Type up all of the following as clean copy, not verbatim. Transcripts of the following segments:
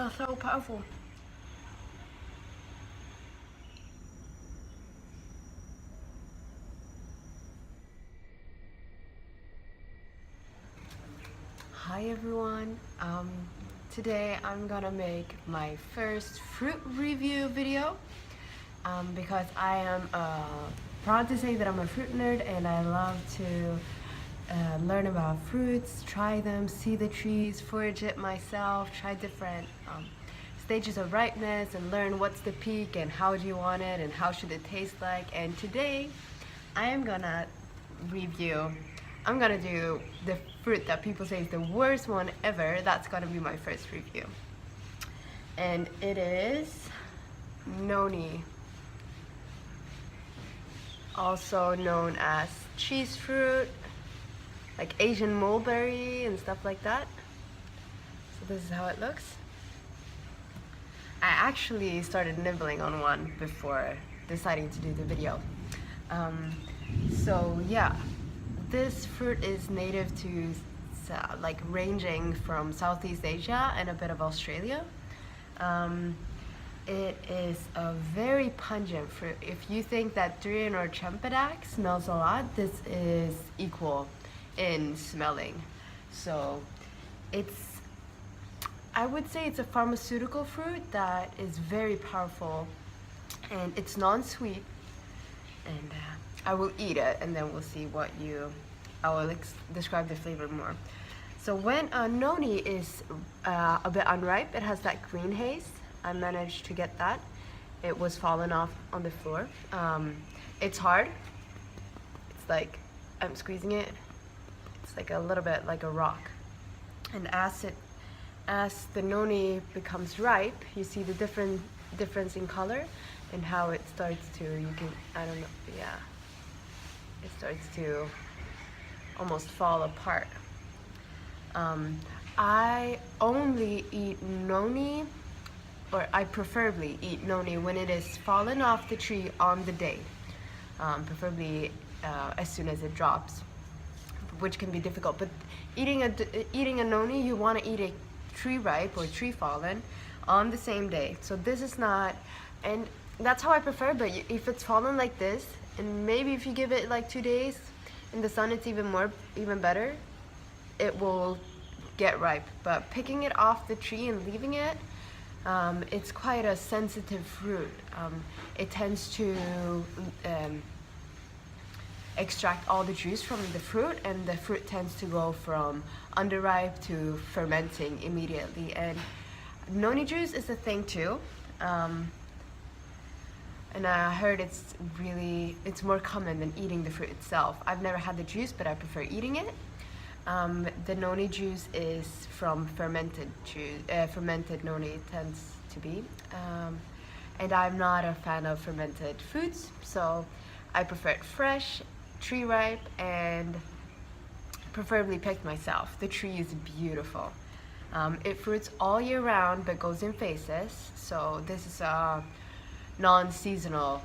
Oh, so powerful. Hi everyone. Today I'm gonna make my first fruit review video because I am proud to say that I'm a fruit nerd and I love to learn about fruits, try them, see the trees, forage it myself, try different stages of ripeness and learn what's the peak and how do you want it and how should it taste like. And today I am gonna I'm gonna do the fruit that people say is the worst one ever. That's gonna be my first review. And it is Noni, also known as cheese fruit, like Asian mulberry and stuff like that. So this is how it looks. I actually started nibbling on one before deciding to do the video. So yeah, this fruit is native to like ranging from Southeast Asia and a bit of Australia. It is a very pungent fruit. If you think that durian or champadak smells a lot, this is equal in smelling. So I would say it's a pharmaceutical fruit that is very powerful, and it's non-sweet. And I will eat it, and then we'll see I will describe the flavor more. So when Noni is a bit unripe, it has that green haze. I managed to get that. It was fallen off on the floor. It's hard. It's like I'm squeezing it. It's like a little bit like a rock. And as the Noni becomes ripe, you see the difference in color and how it starts to, it starts to almost fall apart. I only eat Noni, or I preferably eat Noni when it is fallen off the tree on the day, preferably as soon as it drops, which can be difficult. But eating a Noni, you want to eat a tree ripe or tree fallen on the same day. So this is not, and that's how I prefer. But if it's fallen like this, and maybe if you give it like 2 days in the sun, it's even better. It will get ripe. But picking it off the tree and leaving it, it's quite a sensitive fruit. It tends to extract all the juice from the fruit, and the fruit tends to go from underripe to fermenting immediately. And Noni juice is a thing too. And I heard it's more common than eating the fruit itself. I've never had the juice, but I prefer eating it. The Noni juice is from fermented Noni, it tends to be. And I'm not a fan of fermented foods, so I prefer it fresh, tree ripe, and preferably picked myself. The tree is beautiful. It fruits all year round but goes in phases, so this is a non-seasonal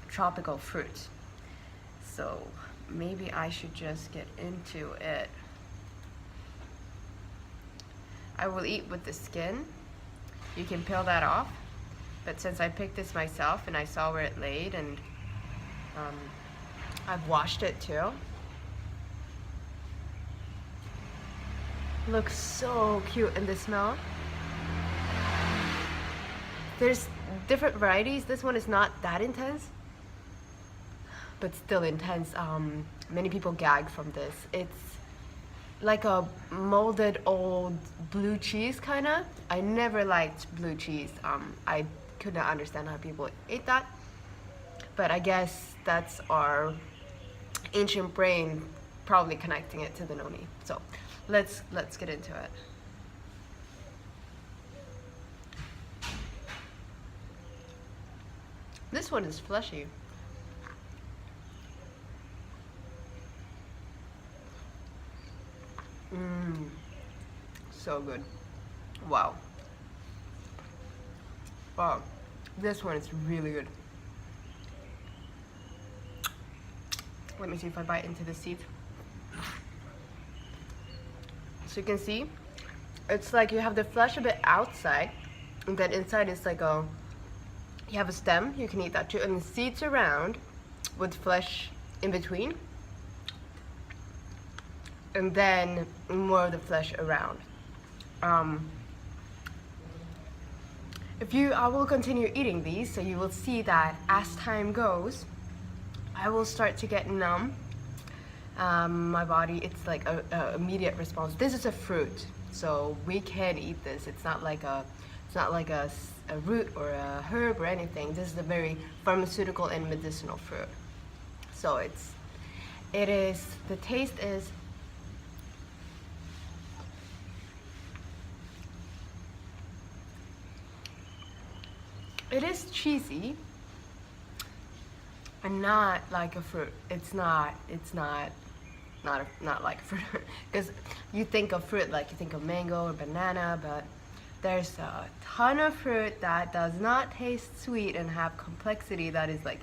tropical fruit. So maybe I should just get into it. I will eat with the skin. You can peel that off, but since I picked this myself and I saw where it laid, and I've washed it too. Looks so cute in the smell. There's different varieties. This one is not that intense, but still intense. Many people gag from this. It's like a molded old blue cheese kinda. I never liked blue cheese. I could not understand how people ate that, but I guess that's our ancient brain probably connecting it to the Noni. So let's get into it. This one is fleshy. So good. Wow. Wow. This one is really good. Let me see if I bite into the seeds. So you can see, it's like you have the flesh a bit outside, And then inside is like a, you have a stem, you can eat that too, and the seeds around with flesh in between, and then more of the flesh around. I will continue eating these, so you will see that as time goes, I will start to get numb. My body, it's like a immediate response. This is a fruit, so we can eat this. It's not like a root or a herb or anything. This is a very pharmaceutical and medicinal fruit. So the taste is, it is cheesy and not like a fruit. It's not like a fruit. Because you think of fruit like you think of mango or banana, but there's a ton of fruit that does not taste sweet and have complexity that is like,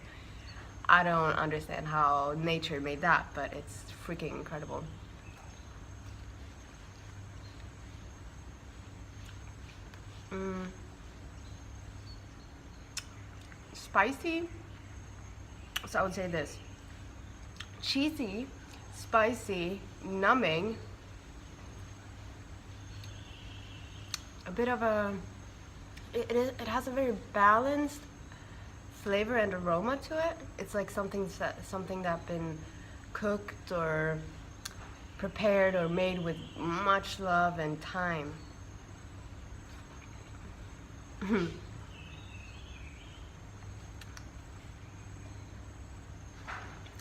I don't understand how nature made that, but it's freaking incredible. Spicy, so I would say this: cheesy, spicy, numbing, a bit of a, it has a very balanced flavor and aroma to it. It's like something that's been cooked or prepared or made with much love and time.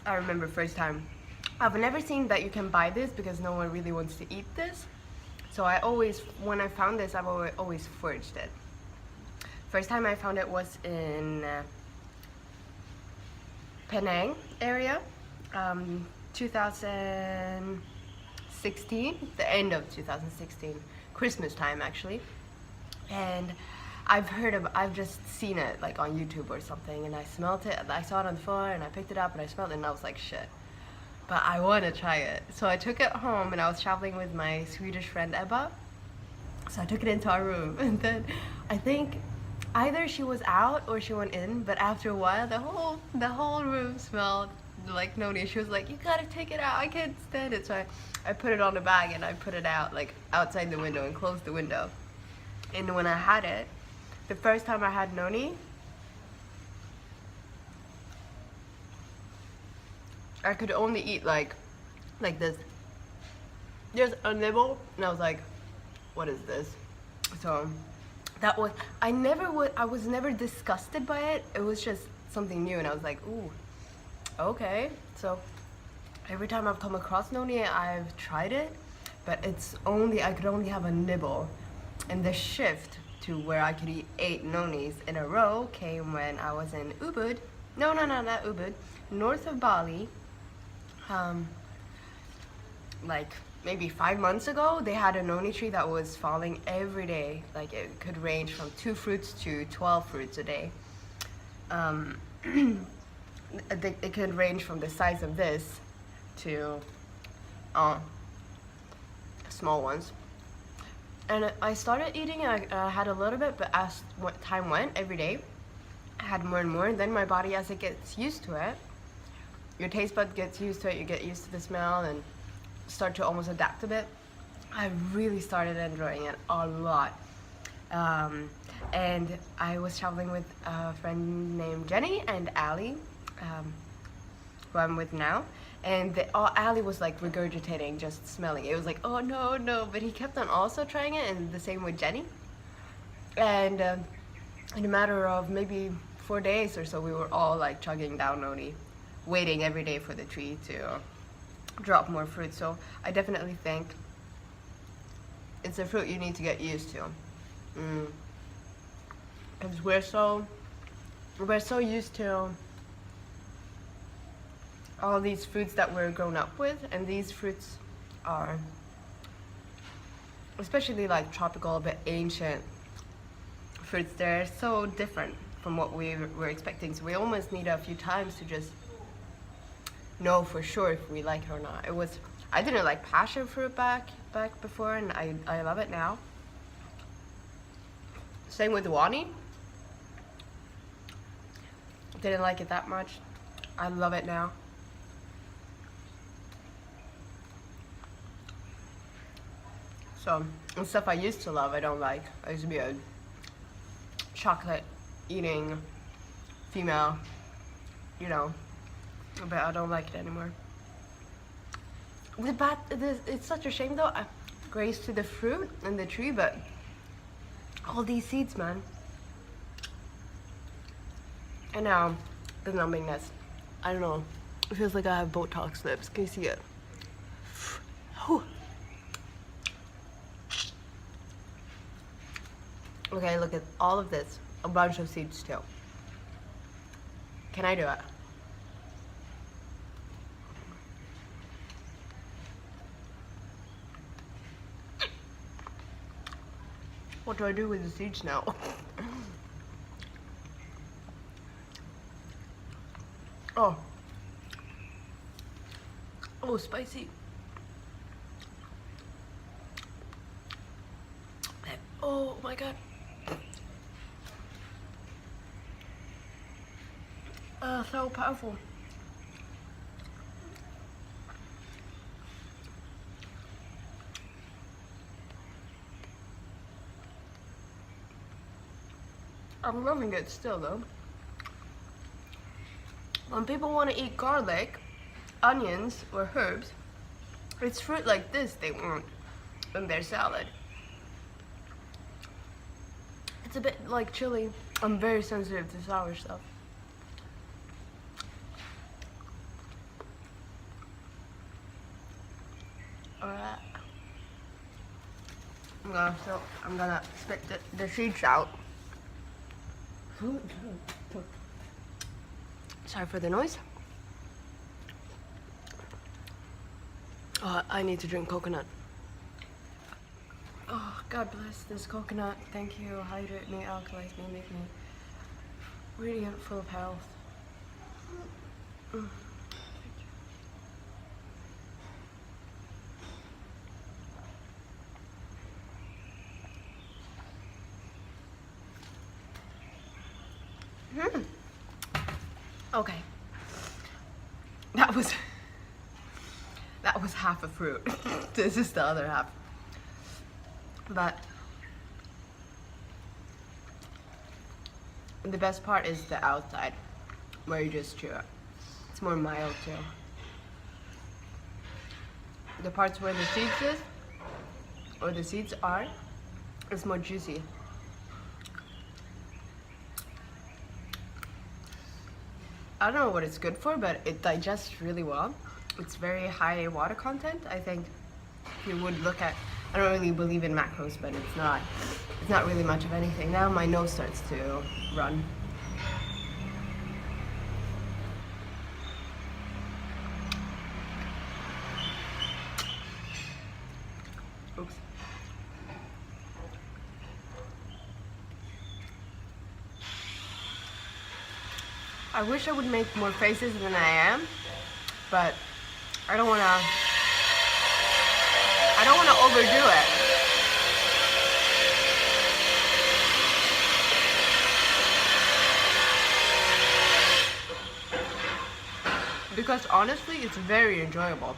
I remember first time. I've never seen that you can buy this because no one really wants to eat this. So when I found this, I've always foraged it. First time I found it was in Penang area, 2016, the end of 2016, Christmas time actually. And I've just seen it like on YouTube or something, and I smelled it. I saw it on the floor and I picked it up and I smelled it and I was like, shit, but I want to try it. So I took it home, and I was traveling with my Swedish friend Ebba. So I took it into our room, and then I think either she was out or she went in, but after a while the whole room smelled like Noni. She was like, you gotta take it out, I can't stand it. So I put it on the bag and I put it out like outside the window and closed the window. And when I had it, the first time I had Noni, I could only eat like this, just a nibble, and I was like, what is this? So that was, I was never disgusted by it. It was just something new, and I was like, ooh, okay. So every time I've come across Noni, I've tried it, but I could only have a nibble. And the shift to where I could eat 8 Nonis in a row came when I was in Ubud. No, not Ubud. North of Bali. Like maybe 5 months ago, they had a Noni tree that was falling every day. Like it could range from 2 fruits to 12 fruits a day. It could range from the size of this to small ones. And I started eating, I had a little bit, but as time went, every day, I had more and more. And then my body, as it gets used to it, your taste bud gets used to it, you get used to the smell and start to almost adapt a bit. I really started enjoying it a lot. And I was traveling with a friend named Jenny and Ali, who I'm with now. And Ali was like regurgitating, just smelling it. It was like, oh no, but he kept on also trying it, and the same with Jenny. And in a matter of maybe 4 days or so, we were all like chugging down Noni, waiting every day for the tree to drop more fruit. So I definitely think it's a fruit you need to get used to. Because we're so used to all these fruits that we're grown up with, and these fruits are, especially like tropical but ancient fruits, they're so different from what we were expecting. So we almost need a few times to just know for sure if we like it or not. I didn't like passion fruit back before, and I love it now. Same with Noni. Didn't like it that much. I love it now. So, and stuff I used to love, I don't like. I used to be a chocolate eating female, you know, but I don't like it anymore. It's such a shame though. Grace to the fruit and the tree, but all these seeds, man. And now the numbingness. I don't know. It feels like I have Botox lips. Can you see it? Whew. Okay, look at all of this. A bunch of seeds too. Can I do it? What do I do with the seeds now? Oh. Oh, spicy. Oh my god. So powerful. I'm loving it still though. When people want to eat garlic, onions, or herbs, it's fruit like this they want in their salad. It's a bit like chili. I'm very sensitive to sour stuff. Alright. I'm gonna spit the seeds out. Sorry for the noise. Oh, I need to drink coconut. Oh, God bless this coconut. Thank you. Hydrate me, alkalize me, make me radiant, full of health. Okay. That was half a fruit. This is the other half. But the best part is the outside, where you just chew it. It's more mild too. The parts where the seeds is, or the seeds are, it's more juicy. I don't know what it's good for, but it digests really well. It's very high water content. I think if you would look at, I don't really believe in macros, but it's not really much of anything. Now my nose starts to run. Oops. I wish I would make more faces than I am, but I don't wanna overdo it. Because honestly, it's very enjoyable.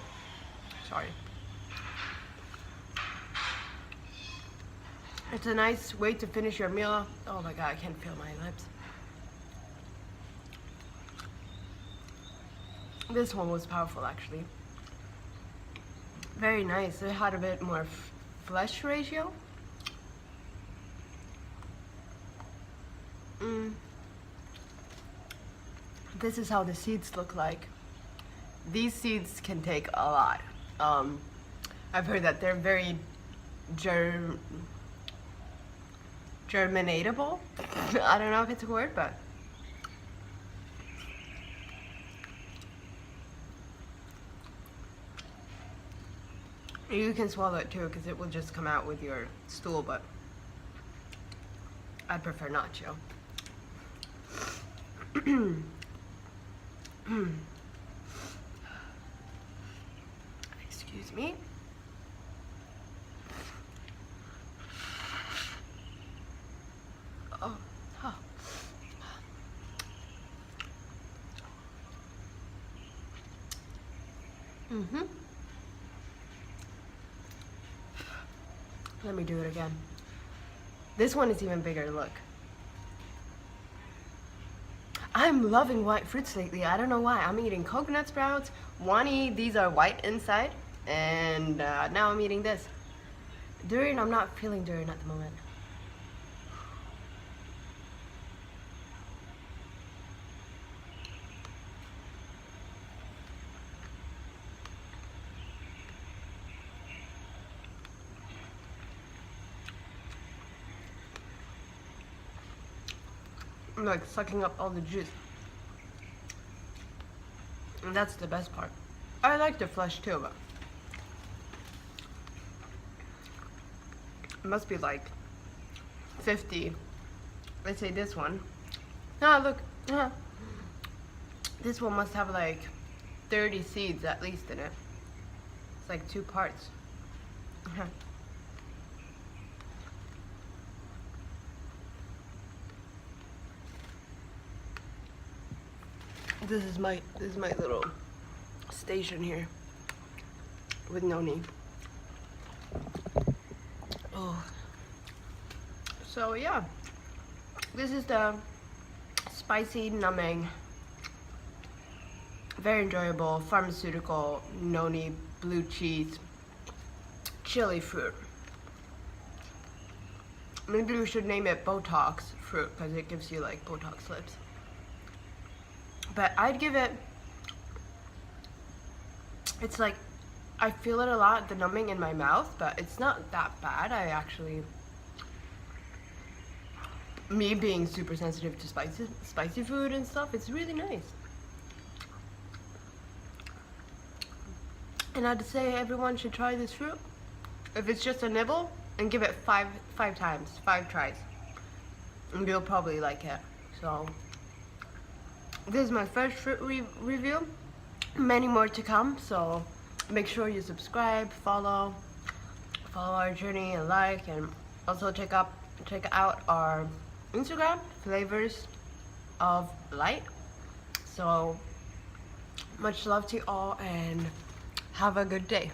Sorry. It's a nice way to finish your meal. Oh my god, I can't feel my lips. This one was powerful actually. Very nice. It had a bit more flesh ratio. This is how the seeds look like. These seeds can take a lot. I've heard that they're very germinatable. I don't know if it's a word, but you can swallow it too, because it will just come out with your stool, but I prefer not to. Excuse me. Oh, oh. Let me do it again. This one is even bigger, look. I'm loving white fruits lately. I don't know why. I'm eating coconut sprouts. These are white inside. And now I'm eating this. Durian, I'm not feeling durian at the moment. I'm like sucking up all the juice. And that's the best part. I like the flesh too, but it must be like 50. Let's say this one. Ah, look. This one must have like 30 seeds at least in it. It's like 2 parts. This is my little station here with Noni. Oh. So yeah, this is the spicy, numbing, very enjoyable pharmaceutical Noni blue cheese chili fruit. Maybe we should name it Botox fruit because it gives you like Botox lips. But I'd give it, it's like, I feel it a lot, the numbing in my mouth, but it's not that bad. I actually, me being super sensitive to spicy food and stuff, it's really nice. And I'd say everyone should try this fruit. If it's just a nibble, and give it five tries. And you'll probably like it. So, this is my first fruit review. Many more to come, so make sure you subscribe, follow our journey, and like, and also check out our Instagram, Flavours of Light. So much love to you all, and have a good day.